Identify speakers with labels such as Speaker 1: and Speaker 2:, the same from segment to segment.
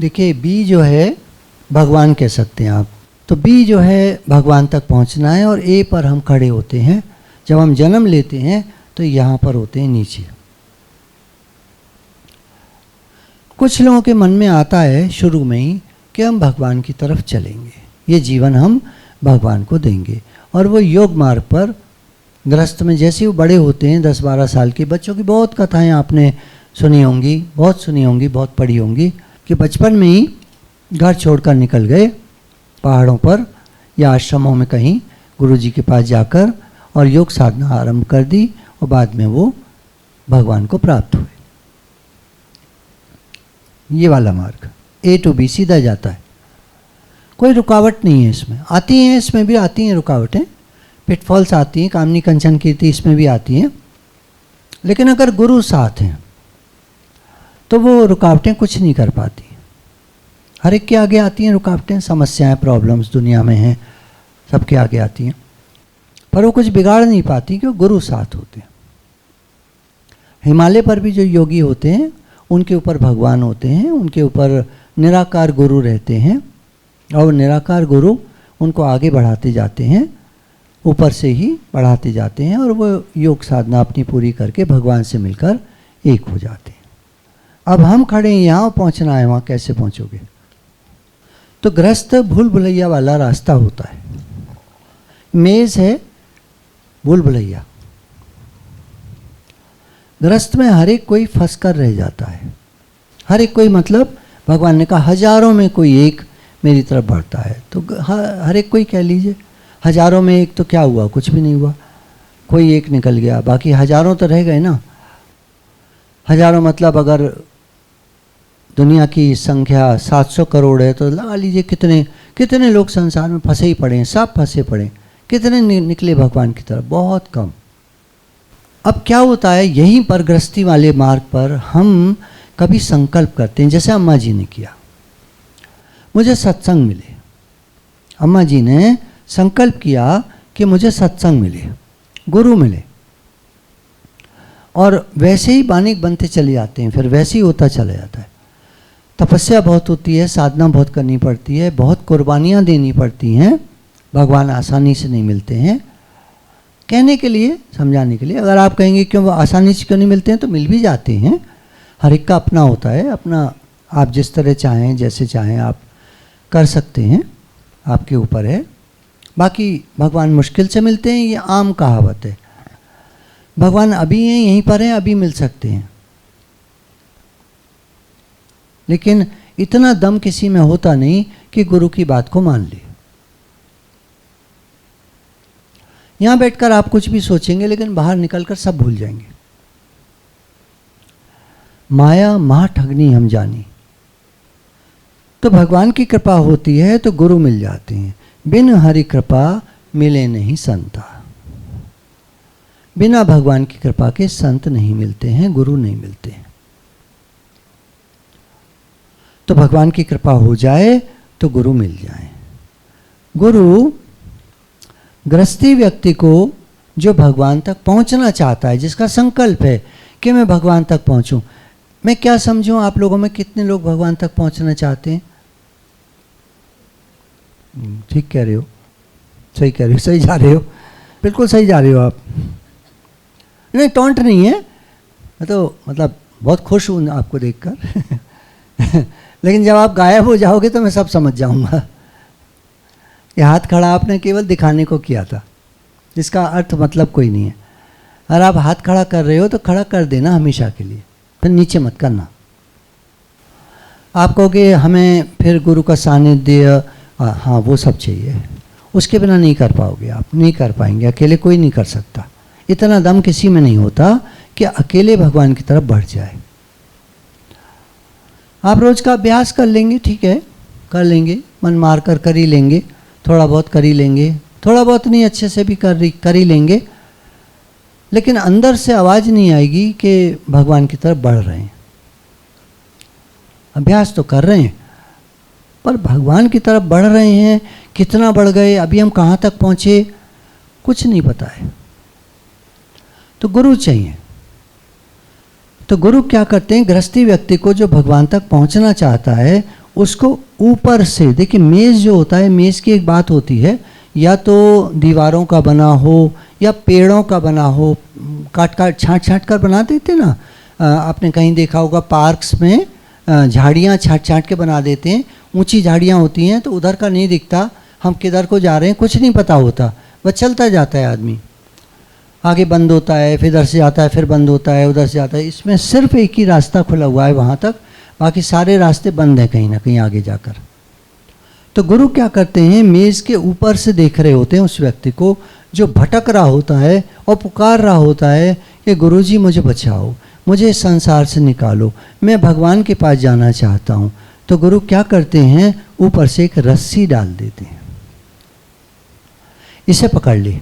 Speaker 1: देखिए बी जो है भगवान कह सकते हैं आप, तो बी जो है भगवान तक पहुंचना है और ए पर हम खड़े होते हैं। जब हम जन्म लेते हैं तो यहाँ पर होते हैं नीचे। कुछ लोगों के मन में आता है शुरू में ही कि हम भगवान की तरफ चलेंगे, ये जीवन हम भगवान को देंगे, और वो योग मार्ग पर गृहस्थ में जैसे वो बड़े होते हैं 10-12 साल के बच्चों की बहुत कथाएं आपने सुनी होंगी, बहुत पढ़ी होंगी कि बचपन में ही घर छोड़कर निकल गए पहाड़ों पर या आश्रमों में कहीं गुरुजी के पास जाकर और योग साधना आरंभ कर दी और बाद में वो भगवान को प्राप्त हुए। ये वाला मार्ग ए टू बी सीधा जाता है, कोई रुकावट नहीं है इसमें। आती हैं, इसमें भी आती हैं रुकावटें, पिटफॉल्स आती हैं, कामनी कंचन कीर्ति इसमें भी आती हैं, लेकिन अगर गुरु साथ हैं तो वो रुकावटें कुछ नहीं कर पाती। हर एक के आगे आती हैं रुकावटें, समस्याएं, प्रॉब्लम्स दुनिया में हैं, सबके आगे आती हैं, पर वो कुछ बिगाड़ नहीं पाती क्योंकि गुरु साथ होते हैं। हिमालय पर भी जो योगी होते हैं उनके ऊपर भगवान होते हैं, उनके ऊपर निराकार गुरु रहते हैं और निराकार गुरु उनको आगे बढ़ाते जाते हैं, ऊपर से ही बढ़ाते जाते हैं और वो योग साधना अपनी पूरी करके भगवान से मिलकर एक हो जाते हैं। अब हम खड़े हैं, यहाँ पहुँचना है, वहाँ कैसे पहुँचोगे? तो गृहस्थ भूल भुलैया वाला रास्ता होता है। मेज है भूल भुलैया, गृहस्थ में हर एक कोई फंस कर रह जाता है। हर एक कोई मतलब भगवान ने कहा हजारों में कोई एक मेरी तरफ बढ़ता है, तो हर एक कोई कह लीजिए हजारों में एक, तो क्या हुआ? कुछ भी नहीं हुआ, कोई एक निकल गया, बाकी हजारों तो रह गए ना। हजारों मतलब अगर दुनिया की संख्या 700 करोड़ है तो लगा लीजिए कितने कितने लोग संसार में फंसे ही पड़े हैं, सब फंसे पड़े हैं, कितने निकले भगवान की तरफ? बहुत कम। अब क्या होता है, यहीं पर गृहस्थी वाले मार्ग पर हम कभी संकल्प करते हैं, जैसे अम्मा जी ने किया, मुझे सत्संग मिले। अम्मा जी ने संकल्प किया कि मुझे सत्संग मिले, गुरु मिले, और वैसे ही बानिक बनते चले जाते हैं, फिर वैसे ही होता चला जाता है। तपस्या बहुत होती है, साधना बहुत करनी पड़ती है, बहुत कुर्बानियाँ देनी पड़ती हैं, भगवान आसानी से नहीं मिलते हैं। कहने के लिए, समझाने के लिए, अगर आप कहेंगे क्यों वो आसानी से क्यों नहीं मिलते हैं, तो मिल भी जाते हैं। हर एक का अपना होता है, अपना, आप जिस तरह चाहें जैसे चाहें आप कर सकते हैं, आपके ऊपर है। बाकी भगवान मुश्किल से मिलते हैं, ये आम कहावत है। भगवान अभी हैं, यहीं पर हैं, अभी मिल सकते हैं, लेकिन इतना दम किसी में होता नहीं कि गुरु की बात को मान ले। यहां बैठकर आप कुछ भी सोचेंगे लेकिन बाहर निकलकर सब भूल जाएंगे। माया महा ठगनी हम जानी। तो भगवान की कृपा होती है तो गुरु मिल जाते हैं। बिन हरि कृपा मिले नहीं संता। बिना भगवान की कृपा के संत नहीं मिलते हैं, गुरु नहीं मिलते हैं। तो भगवान की कृपा हो जाए तो गुरु मिल जाए। गुरु गृहस्थी व्यक्ति को जो भगवान तक पहुंचना चाहता है, जिसका संकल्प है कि मैं भगवान तक पहुंचूं। मैं क्या समझूं, आप लोगों में कितने लोग भगवान तक पहुंचना चाहते हैं? ठीक कह रहे हो, सही कह रहे हो, सही जा रहे हो, बिल्कुल सही जा रहे हो आप। नहीं, टॉन्ट नहीं है, मैं तो मतलब बहुत खुश हूँ आपको देखकर लेकिन जब आप गायब हो जाओगे तो मैं सब समझ जाऊंगा। ये हाथ खड़ा आपने केवल दिखाने को किया था, जिसका अर्थ मतलब कोई नहीं है। अगर आप हाथ खड़ा कर रहे हो तो खड़ा कर देना हमेशा के लिए, फिर नीचे मत करना। आप कहोगे हमें फिर गुरु का सानिध्य, हाँ वो सब चाहिए, उसके बिना नहीं कर पाओगे, आप नहीं कर पाएंगे, अकेले कोई नहीं कर सकता। इतना दम किसी में नहीं होता कि अकेले भगवान की तरफ बढ़ जाए। आप रोज का अभ्यास कर लेंगे, ठीक है, कर लेंगे, मन मार कर ही लेंगे, थोड़ा बहुत कर ही लेंगे, थोड़ा बहुत नहीं अच्छे से भी कर ही लेंगे, लेकिन अंदर से आवाज़ नहीं आएगी कि भगवान की तरफ बढ़ रहे हैं। अभ्यास तो कर रहे हैं पर भगवान की तरफ बढ़ रहे हैं, कितना बढ़ गए, अभी हम कहाँ तक पहुँचे, कुछ नहीं पता है। तो गुरु चाहिए। तो गुरु क्या करते हैं, गृहस्थी व्यक्ति को जो भगवान तक पहुंचना चाहता है उसको ऊपर से, देखिए मेज़ जो होता है, मेज़ की एक बात होती है, या तो दीवारों का बना हो या पेड़ों का बना हो, काट काट छाँट छाँट कर बना देते ना। आपने कहीं देखा होगा पार्क्स में झाड़ियाँ छाँट छाँट के बना देते हैं, ऊंची झाड़ियाँ होती हैं तो उधर का नहीं दिखता, हम किधर को जा रहे हैं कुछ नहीं पता होता, बस चलता जाता है आदमी, आगे बंद होता है, फिर इधर से आता है, फिर बंद होता है, उधर से आता है। इसमें सिर्फ एक ही रास्ता खुला हुआ है वहाँ तक, बाकी सारे रास्ते बंद हैं कहीं ना कहीं आगे जाकर। तो गुरु क्या करते हैं, मेज़ के ऊपर से देख रहे होते हैं उस व्यक्ति को जो भटक रहा होता है और पुकार रहा होता है कि गुरुजी मुझे बचाओ, मुझे इस संसार से निकालो, मैं भगवान के पास जाना चाहता हूँ। तो गुरु क्या करते हैं, ऊपर से एक रस्सी डाल देते हैं, इसे पकड़ ले।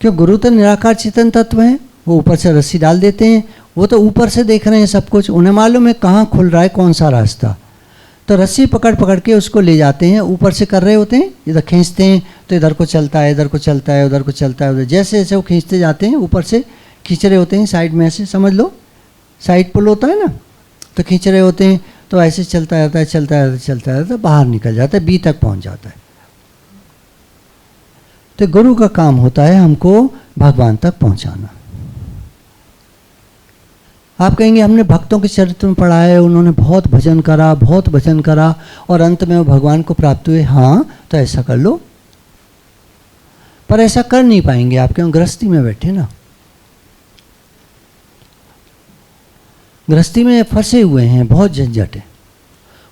Speaker 1: क्यों, गुरु तो निराकार चेतन तत्व है, वो ऊपर से रस्सी डाल देते हैं, वो तो ऊपर से देख रहे हैं सब कुछ, उन्हें मालूम है कहाँ खुल रहा है कौन सा रास्ता। तो रस्सी पकड़ पकड़ के उसको ले जाते हैं, ऊपर से कर रहे होते हैं, इधर खींचते हैं तो इधर को चलता है, इधर को चलता है, उधर को चलता है, उधर जैसे जैसे वो खींचते जाते हैं, ऊपर से खींच रहे होते हैं साइड में, ऐसे समझ लो साइड पुल होता है ना, तो खींच रहे होते हैं, तो ऐसे चलता रहता है, चलता रहता है, चलता रहता है, बाहर निकल जाता है, बी तक पहुँच जाता है। तो गुरु का काम होता है हमको भगवान तक पहुँचाना। आप कहेंगे हमने भक्तों के चरित्र में पढ़ा है, उन्होंने बहुत भजन करा, बहुत भजन करा और अंत में वो भगवान को प्राप्त हुए। हाँ, तो ऐसा कर लो, पर ऐसा कर नहीं पाएंगे आप, क्यों, गृहस्थी में बैठे ना, गृहस्थी में फंसे हुए हैं, बहुत झंझट है।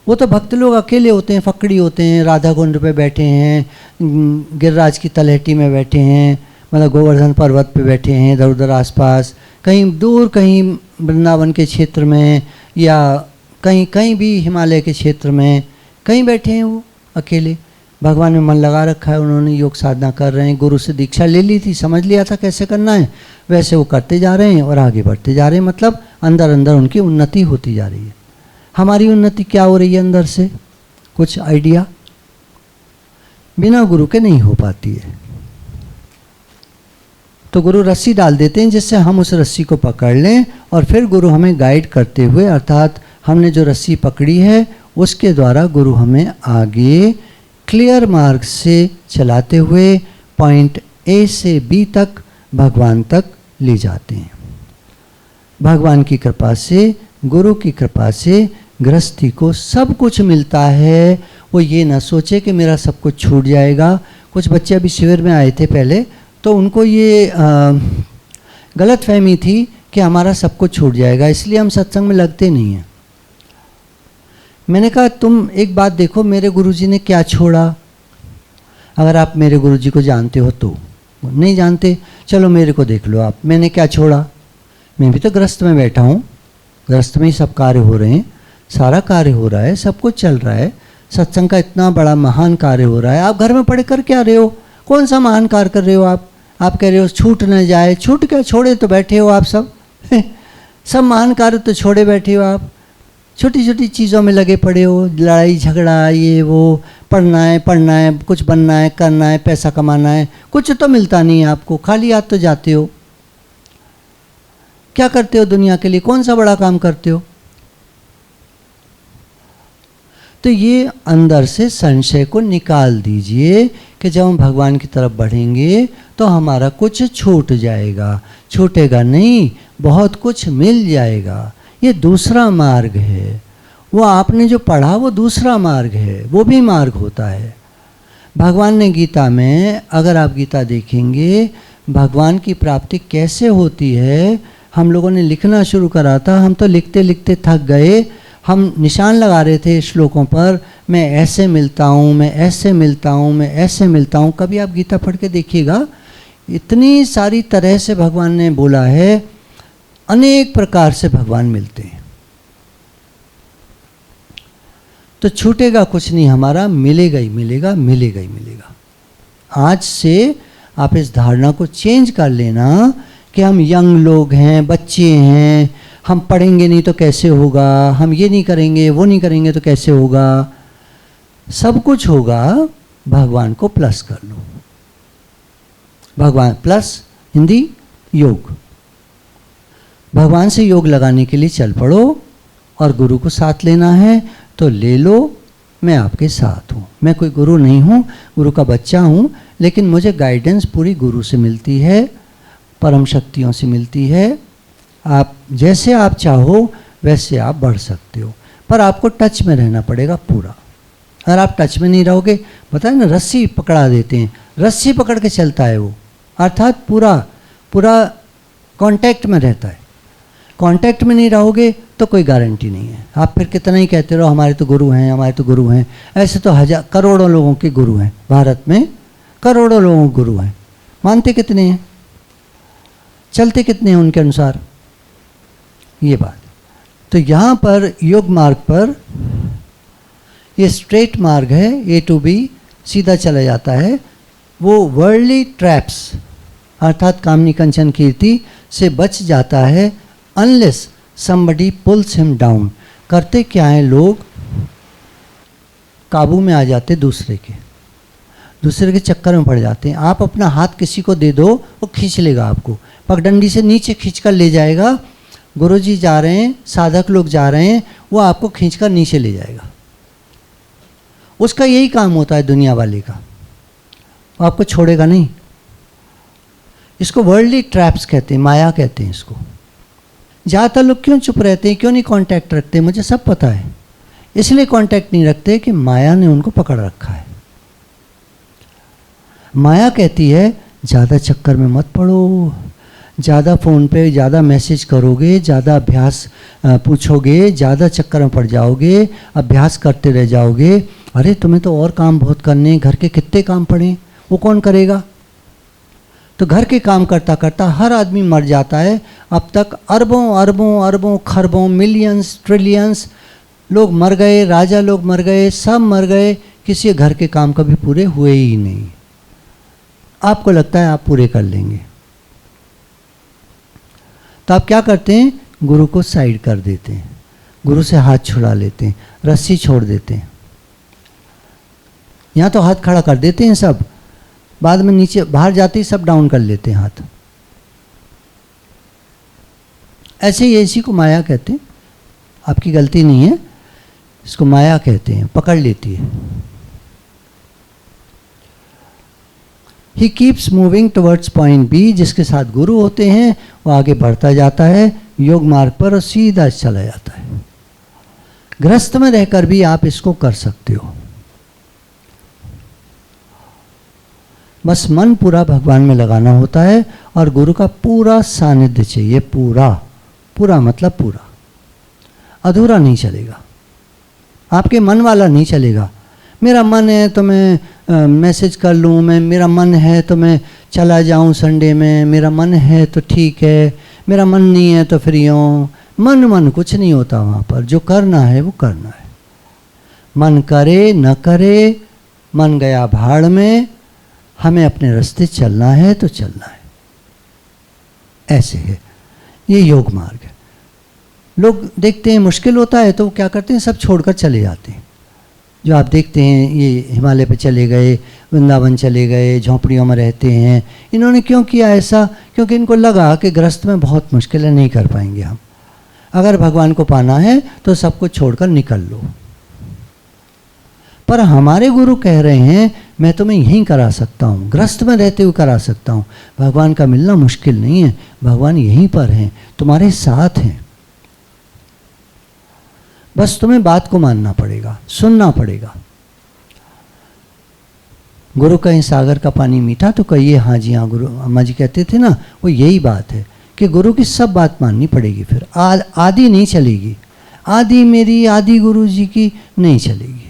Speaker 1: वो तो भक्त लोग अकेले होते हैं, फकड़ी होते हैं, राधा कुंड पे बैठे हैं, गिरिराज की तलहटी में बैठे हैं, मतलब गोवर्धन पर्वत पे बैठे हैं, इधर उधर आसपास, कहीं दूर, कहीं वृंदावन के क्षेत्र में, या कहीं कहीं भी हिमालय के क्षेत्र में कहीं बैठे हैं वो अकेले, भगवान में मन लगा रखा है उन्होंने, योग साधना कर रहे हैं, गुरु से दीक्षा ले ली थी, समझ लिया था कैसे करना है, वैसे वो करते जा रहे हैं और आगे बढ़ते जा रहे हैं, मतलब अंदर अंदर उनकी उन्नति होती जा रही है। हमारी उन्नति क्या हो रही है अंदर से, कुछ आइडिया? बिना गुरु के नहीं हो पाती है। तो गुरु रस्सी डाल देते हैं जिससे हम उस रस्सी को पकड़ लें, और फिर गुरु हमें गाइड करते हुए, अर्थात हमने जो रस्सी पकड़ी है उसके द्वारा गुरु हमें आगे क्लियर मार्ग से चलाते हुए पॉइंट ए से बी तक भगवान तक ले जाते हैं। भगवान की कृपा से, गुरु की कृपा से गृहस्थी को सब कुछ मिलता है। वो ये ना सोचे कि मेरा सब कुछ छूट जाएगा। कुछ बच्चे अभी शिविर में आए थे पहले, तो उनको ये गलत फहमी थी कि हमारा सब कुछ छूट जाएगा, इसलिए हम सत्संग में लगते नहीं हैं। मैंने कहा तुम एक बात देखो, मेरे गुरुजी ने क्या छोड़ा, अगर आप मेरे गुरुजी को जानते हो तो, नहीं जानते चलो मेरे को देख लो आप, मैंने क्या छोड़ा, मैं भी तो गृहस्थ में बैठा हूँ, गृहस्थ में ही सब कार्य हो रहे हैं, सारा कार्य हो रहा है, सब कुछ चल रहा है, सत्संग का इतना बड़ा महान कार्य हो रहा है, आप घर में पढ़े कर क्या रहे हो, कौन सा महान कार्य कर रहे हो आप कह रहे हो छूट न जाए, छूट क्या, छोड़े तो बैठे हो आप सब सब महान कार्य तो छोड़े बैठे हो आप, छोटी छोटी चीज़ों में लगे पड़े हो, लड़ाई झगड़ा ये वो, पढ़ना है, कुछ बनना है, करना है, पैसा कमाना है, कुछ तो मिलता नहीं है आपको, खाली हाथ तो जाते हो। क्या करते हो दुनिया के लिए, कौन सा बड़ा काम करते हो? तो ये अंदर से संशय को निकाल दीजिए कि जब हम भगवान की तरफ बढ़ेंगे तो हमारा कुछ छूट जाएगा, छूटेगा नहीं, बहुत कुछ मिल जाएगा। ये दूसरा मार्ग है, वो आपने जो पढ़ा वो दूसरा मार्ग है, वो भी मार्ग होता है। भगवान ने गीता में, अगर आप गीता देखेंगे, भगवान की प्राप्ति कैसे होती है, हम लोगों ने लिखना शुरू करा था, हम तो लिखते लिखते थक गए, हम निशान लगा रहे थे श्लोकों पर, मैं ऐसे मिलता हूँ, मैं ऐसे मिलता हूँ, मैं ऐसे मिलता हूँ। कभी आप गीता पढ़ के देखिएगा, इतनी सारी तरह से भगवान ने बोला है, अनेक प्रकार से भगवान मिलते हैं। तो छूटेगा कुछ नहीं हमारा, मिलेगा ही मिलेगा, मिलेगा ही मिलेगा। आज से आप इस धारणा को चेंज कर लेना कि हम यंग लोग हैं, बच्चे हैं, हम पढ़ेंगे नहीं तो कैसे होगा, हम ये नहीं करेंगे वो नहीं करेंगे तो कैसे होगा। सब कुछ होगा, भगवान को प्लस कर लो। भगवान प्लस हिंदी योग, भगवान से योग लगाने के लिए चल पड़ो, और गुरु को साथ लेना है तो ले लो, मैं आपके साथ हूँ। मैं कोई गुरु नहीं हूँ, गुरु का बच्चा हूँ, लेकिन मुझे गाइडेंस पूरी गुरु से मिलती है, परम शक्तियों से मिलती है। आप जैसे आप चाहो वैसे आप बढ़ सकते हो, पर आपको टच में रहना पड़ेगा पूरा। अगर आप टच में नहीं रहोगे, पता है ना, रस्सी पकड़ा देते हैं, रस्सी पकड़ के चलता है वो, अर्थात पूरा पूरा कांटेक्ट में रहता है। कांटेक्ट में नहीं रहोगे तो कोई गारंटी नहीं है। आप फिर कितना ही कहते रहो हमारे तो गुरु हैं, हमारे तो गुरु हैं। ऐसे तो करोड़ों लोगों के गुरु हैं, भारत में करोड़ों लोगों के गुरु हैं। मानते कितने हैं, चलते कितने हैं उनके अनुसार, ये बात। तो यहाँ पर योग मार्ग पर ये स्ट्रेट मार्ग है, ए टू बी, सीधा चला जाता है। वो वर्ल्डली ट्रैप्स अर्थात कामनी कंचन कीर्ति से बच जाता है, unless somebody pulls him down। करते क्या है लोग, काबू में आ जाते दूसरे के चक्कर में पड़ जाते हैं। आप अपना हाथ किसी को दे दो, वो खींच लेगा आपको, पगडंडी से नीचे खींचकर ले जाएगा। गुरुजी जा रहे हैं, साधक लोग जा रहे हैं, वो आपको खींचकर नीचे ले जाएगा। उसका यही काम होता है दुनिया वाले का, वो आपको छोड़ेगा नहीं। इसको वर्ल्डली ट्रैप्स कहते हैं, माया कहते हैं इसको। ज़्यादातर लोग क्यों चुप रहते हैं, क्यों नहीं कांटेक्ट रखते, मुझे सब पता है। इसलिए कांटेक्ट नहीं रखते कि माया ने उनको पकड़ रखा है। माया कहती है ज़्यादा चक्कर में मत पड़ो, ज़्यादा फ़ोन पे ज़्यादा मैसेज करोगे, ज़्यादा अभ्यास पूछोगे, ज़्यादा चक्कर में पड़ जाओगे, अभ्यास करते रह जाओगे। अरे तुम्हें तो और काम बहुत करने, घर के कितने काम पड़े, वो कौन करेगा। तो घर के काम करता करता हर आदमी मर जाता है। अब तक अरबों अरबों अरबों खरबों मिलियंस ट्रिलियंस लोग मर गए, राजा लोग मर गए, सब मर गए, किसी घर के काम कभी पूरे हुए ही नहीं। आपको लगता है आप पूरे कर लेंगे, तो आप क्या करते हैं, गुरु को साइड कर देते हैं, गुरु से हाथ छुड़ा लेते हैं, रस्सी छोड़ देते हैं। यहाँ तो हाथ खड़ा कर देते हैं सब, बाद में नीचे बाहर जाते ही सब डाउन कर लेते हैं हाथ। ऐसे ही इसी को माया कहते हैं, आपकी गलती नहीं है, इसको माया कहते हैं, पकड़ लेती है। He keeps moving towards point B, जिसके साथ गुरु होते हैं वो आगे बढ़ता जाता है योग मार्ग पर और सीधा चला जाता है। गृहस्थ में रहकर भी आप इसको कर सकते हो, बस मन पूरा भगवान में लगाना होता है और गुरु का पूरा सानिध्य चाहिए। पूरा पूरा मतलब पूरा, अधूरा नहीं चलेगा, आपके मन वाला नहीं चलेगा। मेरा मन है तो मैं मैसेज कर लूँ, मेरा मन है तो मैं चला जाऊँ संडे में, मेरा मन है तो ठीक है, मेरा मन नहीं है तो फिर यूँ। मन कुछ नहीं होता वहाँ पर, जो करना है वो करना है। मन करे न करे, मन गया भाड़ में, हमें अपने रास्ते चलना है तो चलना है। ऐसे है, ये योग मार्ग है। लोग देखते हैं मुश्किल होता है तो वो क्या करते हैं, सब छोड़कर चले जाते हैं। जो आप देखते हैं ये हिमालय पे चले गए, वृंदावन चले गए, झोंपड़ियों में रहते हैं। इन्होंने क्यों किया ऐसा, क्योंकि इनको लगा कि गृहस्थ में बहुत मुश्किल है, नहीं कर पाएंगे हम। अगर भगवान को पाना है तो सब कुछ छोड़कर निकल लो। पर हमारे गुरु कह रहे हैं मैं तुम्हें यहीं करा सकता हूँ, गृहस्थ में रहते हुए करा सकता हूँ। भगवान का मिलना मुश्किल नहीं है, भगवान यहीं पर हैं, तुम्हारे साथ हैं। बस तुम्हें बात को मानना पड़ेगा, सुनना पड़ेगा। गुरु कहें सागर का पानी मीठा तो कहिए हाँ जी हाँ। गुरु अम्मा जी कहते थे ना, वो यही बात है कि गुरु की सब बात माननी पड़ेगी। फिर आदि नहीं चलेगी, आदि मेरी आदि गुरु जी की नहीं चलेगी।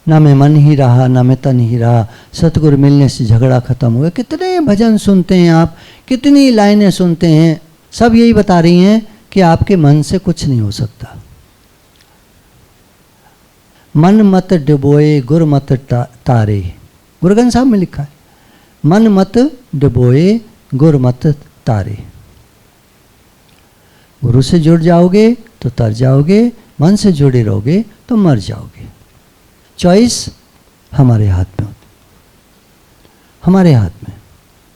Speaker 1: ना मैं मन ही रहा, ना मैं तन ही रहा, सतगुरु मिलने से झगड़ा खत्म हो गया। कितने भजन सुनते हैं आप, कितनी लाइनें सुनते हैं, सब यही बता रही हैं कि आपके मन से कुछ नहीं हो सकता। मन मत डुबोए गुर मत तारे, गुरु ग्रंथ साहब में लिखा है, मन मत डुबोए गुर मत तारे। गुरु से जुड़ जाओगे तो तर जाओगे, मन से जुड़े रहोगे तो मर जाओगे। चॉइस हमारे हाथ में होती, हमारे हाथ में।